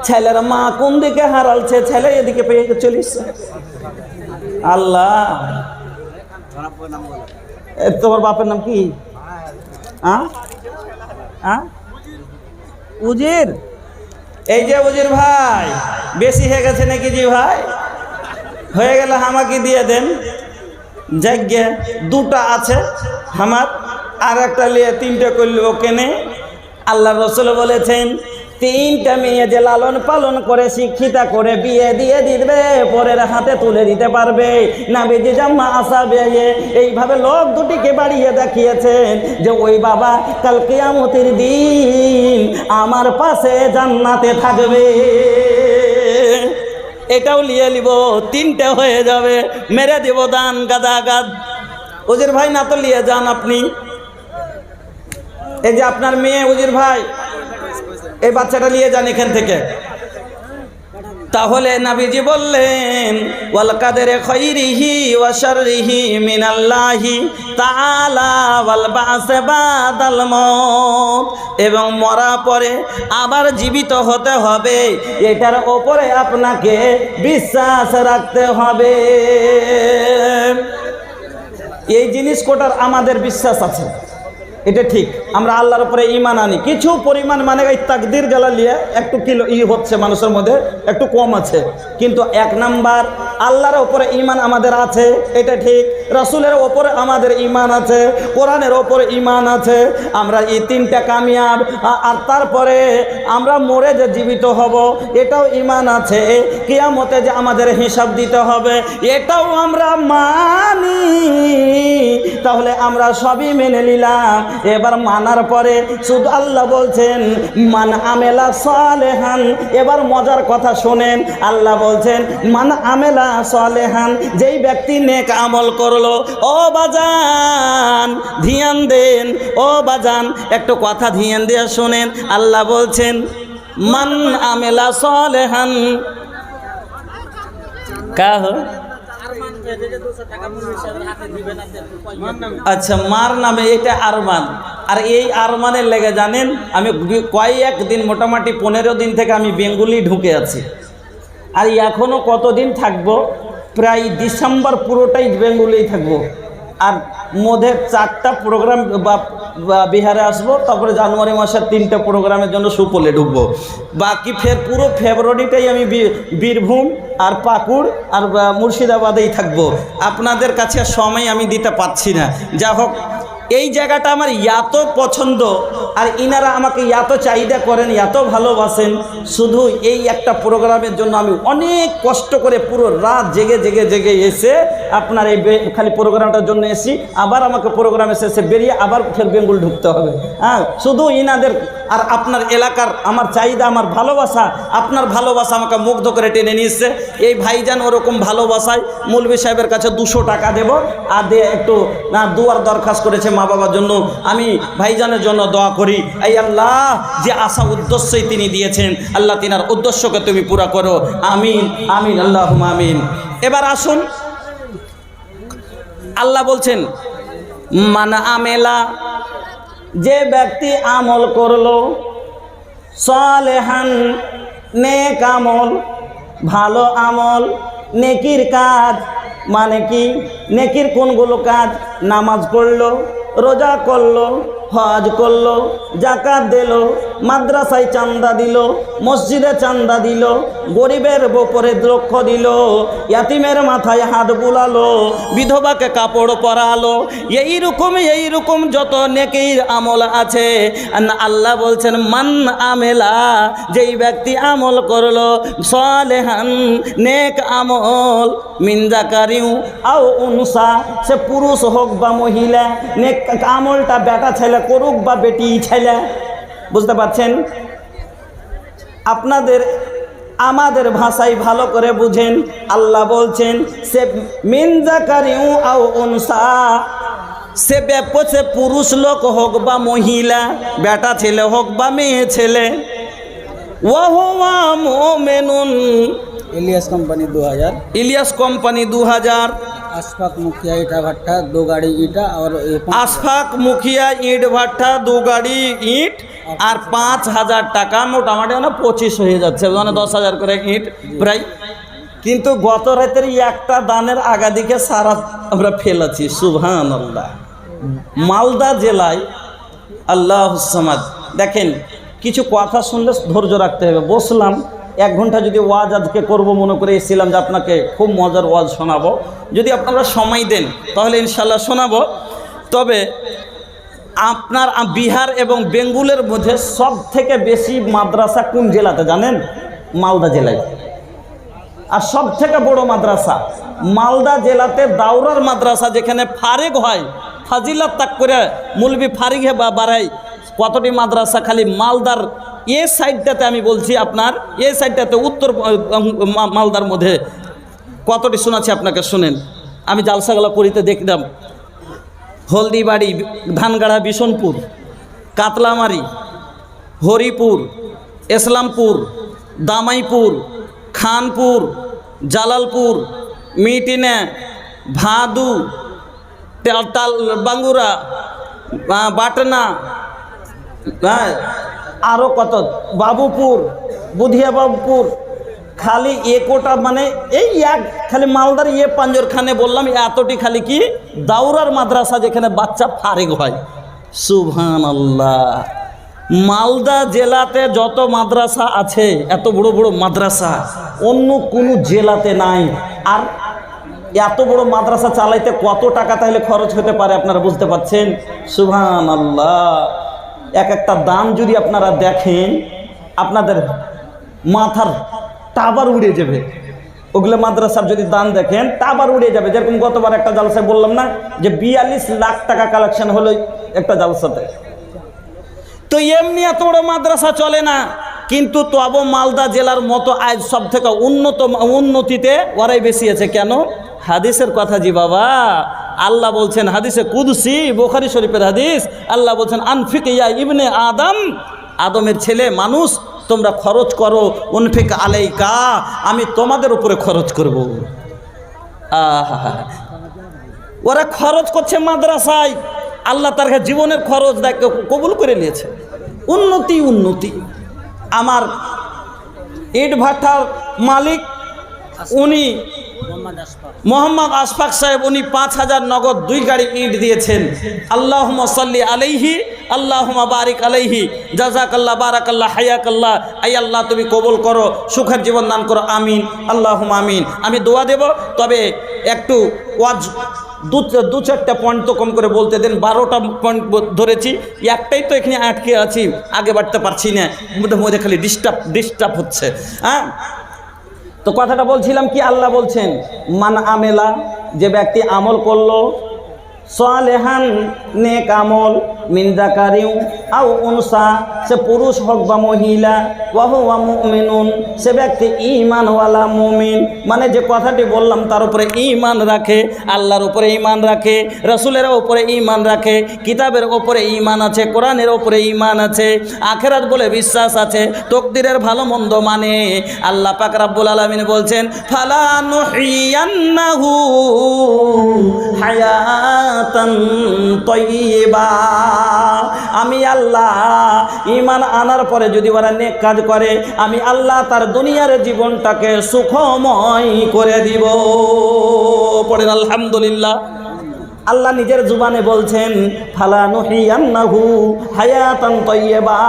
ছেলের মা কোন দিকে হারালছে, ছেলে এদিকে পেয়ে চলিস। আল্লাহ, তোমার বাপের নাম কি? উজির। এই যে উজির ভাই, বেশি হয়ে গেছে নাকি জি ভাই? হয়ে গেলে আমাকে দিয়ে দেন। জায়গা দুটা আছে আমার, আর একটা নিয়ে তিনটে করলে কেনে। আল্লাহ রসুল বলেছেন, তিনটা মেয়ে যে লালন পালন করে শিক্ষিতা করে বিয়ে দিয়ে দিবে, পরের হাতে তুলে দিতে পারবে না। বেজে জাম্মা আসাবে, এইভাবে লোক দুটিকে বাড়িয়ে দেখিয়েছেন যে ওই বাবা কাল কিয়ামতের দিন আমার পাশে জান্নাতে থাকবে। এটাও নিয়ে নিব, তিনটে হয়ে যাবে, মেরে দেব দান গাদা গাদ। উজির ভাই না তো নিয়ে যান আপনি। এই যে আপনার মেয়ে উজির ভাই, এই বাচ্চাটা নিয়ে যান এখান থেকে। তাহলে নবীজি বললেন, ওয়াল কাদরে খাইরিহি ওয়া শাররিহি মিনাল্লাহি তাআলা ওয়াল বা'স বাদাল মাউত, এবং মরা পরে আবার জীবিত হতে হবে, এটার উপরে আপনাকে বিশ্বাস রাখতে হবে। এই জিনিস কোটার আমাদের বিশ্বাস আছে, এটা ঠিক। আমরা আল্লাহর উপরে ঈমান আনি, কিছু পরিমাণ মানে এই তাকদীর জ্বালালিয়ে একটু কিলো হচ্ছে মানুষের মধ্যে, একটু কম আছে, কিন্তু এক নাম্বার আল্লাহর উপরে ঈমান আমাদের আছে, এটা ঠিক। রাসূলের উপরে আমাদের ঈমান আছে, কোরআনের উপরে ঈমান আছে। আমরা এই তিনটা কামিয়াব। আর তারপরে আমরা মরে যে জীবিত হব, এটাও ঈমান আছে। কিয়ামতে যে আমাদের হিসাব দিতে হবে, এটাও আমরা মানি। তাহলে আমরা সবই মেনে নিলাম। এবার মানার পরে শুধু আল্লাহ বলছেন মান আমেলা সালেহান। এবার মজার কথা শোনেন, আল্লাহ বলছেন মান আমেলা সালেহান, যেই ব্যক্তি নেক আমল করলো। ও বাজান ধ্যান দেন, ও বাজান একটু কথা ধ্যান দিয়ে শোনেন। আল্লাহ বলছেন মান আমেলা সালেহান। কাহ আচ্ছা, মার নামে এটা আরমান। আর এই আরমানের লেগে জানেন, আমি কয়েকদিন মোটামুটি 15 দিন থেকে আমি বেঙ্গুলি ঢুকে আছি। আর এখনও কতদিন থাকবো, প্রায় ডিসেম্বর পুরোটাই বেঙ্গুলিই থাকবো। আর মধ্যে 4টা প্রোগ্রাম বিহারে আসবো, তারপরে জানুয়ারি মাসের 3টে প্রোগ্রামের জন্য সুপলে ঢুকবো। বাকি ফের পুরো ফেব্রুয়ারিটাই আমি বীরভূম আর পাকুড় আর মুর্শিদাবাদেই থাকবো। আপনাদের কাছে সময় আমি দিতে পারছি না। যা হোক, এই জায়গাটা আমার এত পছন্দ, আর ইনারা আমাকে এত চাহিদা করেন, এত ভালোবাসেন। শুধু এই একটা প্রোগ্রামের জন্য আমি অনেক কষ্ট করে পুরো রাত জেগে জেগে জেগে এসে আপনার এই খালি প্রোগ্রামটার জন্য এসি। আবার আমাকে প্রোগ্রামে শেষে বেরিয়ে আবার ফের বেঙ্গল ঢুকতে হবে। হ্যাঁ, শুধু ইনাদের আর আপনার এলাকার আমার চাহিদা, আমার ভালোবাসা, আপনার ভালোবাসা আমাকে মুগ্ধ করে টেনে নিয়েছে। এই ভাইজান ওরকম ভালোবাসায় মৌলভী সাহেবের কাছে 200 টাকা দেব, আর দিয়ে একটু দুয়ার দরখাস্ত করেছে মা বাবার জন্য। আমি ভাইজানের জন্য দোয়া করি, এই আল্লাহ যে আশা উদ্দেশ্যই তিনি দিয়েছেন, আল্লাহ তিনার উদ্দেশ্যকে তুমি পুরা করো। আমিন আমিন আল্লাহুম্মা আমিন। এবার আসুন, আল্লাহ বলছেন মান আমেলা, যে ব্যক্তি আমল করলো, সালেহান নেক আমল, ভালো আমল, নেকির কাজ। মানে কি? নেকির কোনগুলো কাজ? নামাজ পড়লো, রোজা করলো, হজ করলো, জাকাত দিল, মাদ্রাসায় চান্দা দিল, মসজিদে চান্দা দিল, গরিবের উপরে লক্ষ্য দিল, ইয়াতিমের মাথায় হাত বুলালো, বিধবাকে কাপড় পরালো। এইরকম যত নেকির আমল আছে, আল্লাহ বলছেন মান আমেলা, যেই ব্যক্তি আমল করলো, সালেহান নেক আমল, মিন যাকারিউ আও উনসা, সে পুরুষ হোক বা মহিলা, নেক আমলটা বেটা ছেলে করুক বা বেটি ছেলে। বুঝতে পারছেন? আপনাদের আমাদের ভাষায় ভালো করে বুঝেন। আল্লাহ বলছেন সে মিন যাকারিউ আও উনসা, সে পুরুষ লোক হোক বা মহিলা, বেটা ছেলে হোক বা মেয়ে ছেলে। ওয়া হুয়া মুমিনুন, ইলিয়াস কোম্পানি 2000, ইলিয়াস কোম্পানি 2000। अशफाक मुखिया ईटा भट्टा 2 गाड़ी ईटा और আশফাক মুখিয়া ইট ভাট্টা 2 গাড়ি ইট আর 5,000 টাকা, মোটামুটি মানে 25 হয়ে যাচ্ছে, মানে 10,000 করে ইট প্রায়। কিন্তু গত রাতের একটা দানের আগাদিকে সারা আমরা ফেলেছি। সুবহানাল্লাহ। মালদা জেলায় আল্লাহ সামাদ। দেখেন, কিছু কথা শুনলে ধৈর্য রাখতে হবে। বসলাম 1 ঘন্টা, যদি ওয়াজ আজকে করব মনে করে এসেছিলাম যে আপনাকে খুব মজার ওয়াজ শোনাবো, যদি আপনারা সময় দেন তাহলে ইনশাল্লাহ শোনাবো। তবে আপনার বিহার এবং বেঙ্গলের মধ্যে সব থেকে বেশি মাদ্রাসা কোন জেলাতে জানেন? মালদা জেলায়। আর সব থেকে বড় মাদ্রাসা মালদা জেলাতে দাউরার মাদ্রাসা, যেখানে ফারিগ হয়, ফাজিলাত তাক করে মুলবি ফারিগ হে বা বাড়াই। কতটি মাদ্রাসা খালি মালদার এ সাইডটাতে, আমি বলছি আপনার এ সাইডটাতে, উত্তর মালদার মধ্যে কতটি শোনাচ্ছি আপনাকে, শুনেন। আমি জালসাগুলো করিতে দেখলাম হলদিবাড়ি, ধানগাড়া, বিশনপুর, কাতলামারি, হরিপুর, ইসলামপুর, দামাইপুর, খানপুর, জালালপুর, মিটিনে, ভাদু, বাঙ্গুরা, বাটনা, আরও কত, বাবুপুর, বুধিয়া বাবুপুর, খালি কোটা, মানে এই এক খালি মালদার পাঞ্জরখানে বললাম এতটি খালি কি দাউরার মাদ্রাসা, যেখানে বাচ্চা ফারিগ হয়। সুবহানাল্লাহ। মালদা জেলাতে যত মাদ্রাসা আছে, এত বড় বড় মাদ্রাসা অন্য কোনো জেলাতে নাই। আর এত বড় মাদ্রাসা চালাইতে কত টাকা তাহলে খরচ হতে পারে আপনারা বুঝতে পারছেন? সুবহানাল্লাহ। এক একটা দাম যদি আপনারা দেখেন, আপনাদের মাথার টাবার উড়ে যাবে। ওগুলো মাদ্রাসার যদি দান দেখেন টাবার উড়ে যাবে। যেরকম গতবার একটা জালসায় বললাম না যে 42 লাখ টাকা কালেকশন হলো একটা জালসাতে। তো এমনি এত বড় মাদ্রাসা চলে না, কিন্তু তবু মালদা জেলার মতো আজ সব থেকে উন্নতিতে ওরাই বেশি আছে। কেন? হাদিসের কথা জি বাবা। আল্লাহ বলছেন হাদিসে কুদসি, বুখারী শরীফের হাদিস, আল্লাহ বলছেন আনফিক ইয়া ইবনে আদম, আদমের ছেলে মানুষ, তোমরা খরচ করো, উনফিক আলাইকা, আমি তোমাদের উপরে খরচ করব। আহা, ওরা খরচ করছে মাদ্রাসায়, আল্লাহ তার জীবনের খরচ কবুল করে নিয়েছে। উন্নতি উন্নতি। আমার ইট ভাটার মালিক উনি মোহাম্মদ আশফাক সাহেব, উনি 5,000 নগদ 2 গাড়ি ইট দিয়েছেন। আল্লাহুম্মা সাল্লি আলাইহি, আল্লাহুম্মা বারিক আলাইহি, জাযাকাল্লাহ, বারাকাল্লাহ, হায়াকাল্লাহ। আই আল্লাহ তুমি কবুল করো, সুখের জীবন দান করো, আমিন, আল্লাহুম্মা আমিন। আমি দোয়া দেব, তবে একটু ওয়াজ 2-4টা পয়েন্ট তো কম করে বলতে দেন। 12টা পয়েন্ট ধরেছি, একটাই তো এখানে আটকে আছি, আগে বাড়তে পারছি না, মধ্যে খালি ডিস্টার্ব হচ্ছে। হ্যাঁ, তো কথাটা বলছিলাম কি, আল্লাহ বলছেন মান আমেলা, যে ব্যক্তি আমল করলো, সালেহান নেক আমল, মিন যাকারিউ আও উনসা, সে পুরুষ হোক বা মহিলা, ওয়া হুয়া মুমিনুন, সে ব্যক্তি ঈমানওয়ালা মুমিন, মানে যে কথাটি বললাম তার উপরে ঈমান রাখে, আল্লাহর উপরে ঈমান রাখে, রাসূলের উপরে ঈমান রাখে, কিতাবের উপরে ঈমান আছে, কোরআনের উপরে ঈমান আছে, আখিরাত বলে বিশ্বাস আছে, তাকদীরের ভালো মন্দ মানে। আল্লাহ পাক রব্বুল আলামিন বলছেন ফালা নুহিয়ান্নাহু হায়াতান তাইয়্যিবা, আমি আল্লাহ ঈমান আনার পরে যদি ওরা নেক কাজ করে, আমি আল্লাহ তার দুনিয়ার জীবনটাকে সুখময় করে দিব। পড়েন আলহামদুলিল্লাহ। আল্লাহ নিজের জুবানে বলছেন ফালা নুহিয়ান্নাহু হায়াতান তাইয়্যিবা,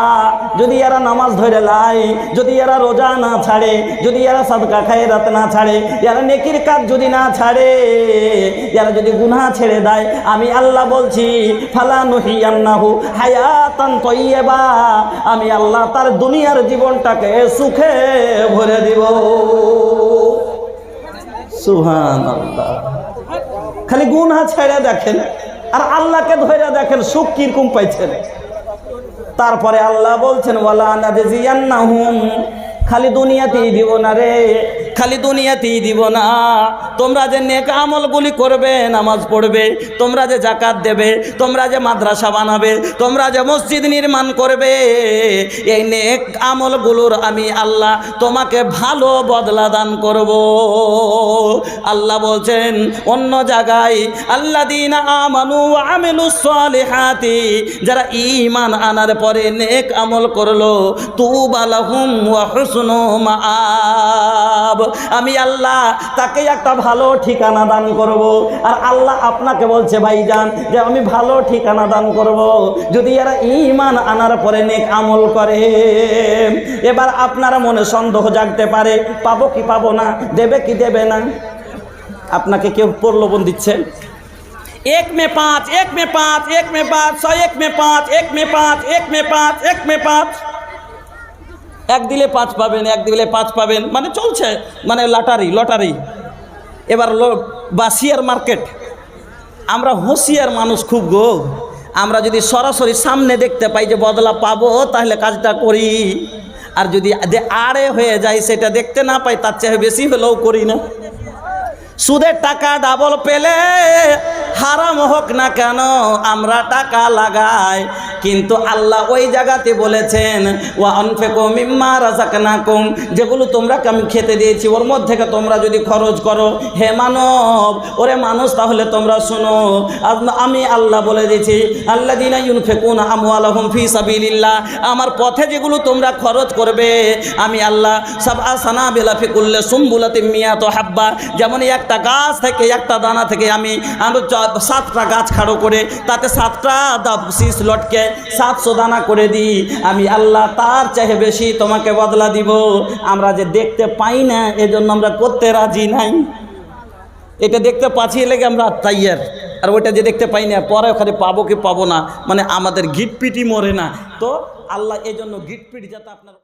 যদি এরা নামাজ ধরে লাই, যদি এরা রোজা না ছাড়ে, যদি এরা সাদকা খায়রাত না ছাড়ে, এরা নেকির কাজ যদি না ছাড়ে, এরা যদি গুনাহ ছেড়ে দেয়, আমি আল্লাহ বলছি ফালা নুহিয়ান্নাহু হায়াতান তাইয়্যিবা, আমি আল্লাহ তার দুনিয়ার জীবনটাকে সুখে ভরে দিব। সুবহানাল্লাহ। খালি গুনাহ ছেড়ে দেখেন আর আল্লাহকে ধরে দেখেন সুখ কিরকম পাইছেন। তারপরে আল্লাহ বলছেন ওয়ালা নাজিয়ান্নাহুম খালি দুনিয়াতেই দিব না রে, খালি দুনিয়াতেই দিব না। তোমরা যে নেক আমলগুলি করবে, নামাজ পড়বে, তোমরা যে জাকাত দেবে, তোমরা যে মাদ্রাসা বানাবে, তোমরা যে মসজিদ নির্মাণ করবে, এই নেক আমলগুলোর আমি আল্লাহ তোমাকে ভালো বদলা দান করব। আল্লাহ বলছেন অন্য জায়গায়, আল্লাযীনা আমানু ওয়া আমিলুস সালিহাতি, যারা ঈমান আনার পরে নেক আমল করলো, তুবা লাহুম ওয়া হুসনু মাআব, আমি আল্লাহ তাকে একটা ভালো ঠিকানা দান করব। আর আল্লাহ আপনাকে বলছে ভাইজান যে আমি ভালো ঠিকানা দান করব যদি এরা ঈমান আনার পরে নেক আমল করে। এবার আপনারা মনে সন্দেহ জাগতে পারে, পাবো কি পাবো না, দেবে কি দেবে না। আপনাকে কেউ প্রলোভন দিচ্ছে, 1 में 5, 1 में 5, 1 में 5, 100, 1 में 5, 1 में 5, 1 में 5, 1 में 5, 1 দিলে 5 পাবেন, 1 দিলে 5 পাবেন, মানে চলছে, মানে লটারি। এবার বা শেয়ার মার্কেট। আমরা হুঁশিয়ার মানুষ খুব গো, আমরা যদি সরাসরি সামনে দেখতে পাই যে বদলা পাবো তাহলে কাজটা করি, আর যদি যে আড়ে হয়ে যায় সেটা দেখতে না পাই তার চেয়ে বেশি হলেও করি না। সুদের টাকা ডাবল পেলে হারাম হোক না কেন আমরা টাকা লাগাই, কিন্তু আল্লাহ ওই জায়গাতে বলেছেন ওয়া আনফিকু মিম্মা রাযাকনাকুম, যেগুলো তোমরা আমি খেতে দিয়েছি ওর মধ্যে থেকে তোমরা যদি খরচ করো। হে মানব, ওরে মানুষ, তাহলে তোমরা শোনো, আমি আল্লাহ বলে দিয়েছি আল্লাযীনা ইউনফিকুনা আমওয়ালাহুম ফি সাবিলিল্লাহ, আমার পথে যেগুলো তোমরা খরচ করবে, আমি আল্লাহ সাবআ সানাবিলা ফি কুল্লি সুমবুলাতিন মিয়াতু হাব্বা, যেমন একটা গাছ থেকে একটা দানা থেকে আমি 7টা গাছ খাড়ো করে তাতে 7টা শীষ লটকে 700 দানা করে দিই, আমি আল্লাহ তার চেয়ে বেশি তোমাকে বদলা দিব। আমরা যে দেখতে পাই না এজন্য আমরা করতে রাজি নাই। এটা দেখতে পাচ্ছি লেগে আমরা তাইয়ার, আর ওইটা যে দেখতে পাই না পরে ওখানে পাবো কি পাবো না, মানে আমাদের গিটপিটি মরে না। তো আল্লাহ এই জন্য গিটপিটি যাতে আপনার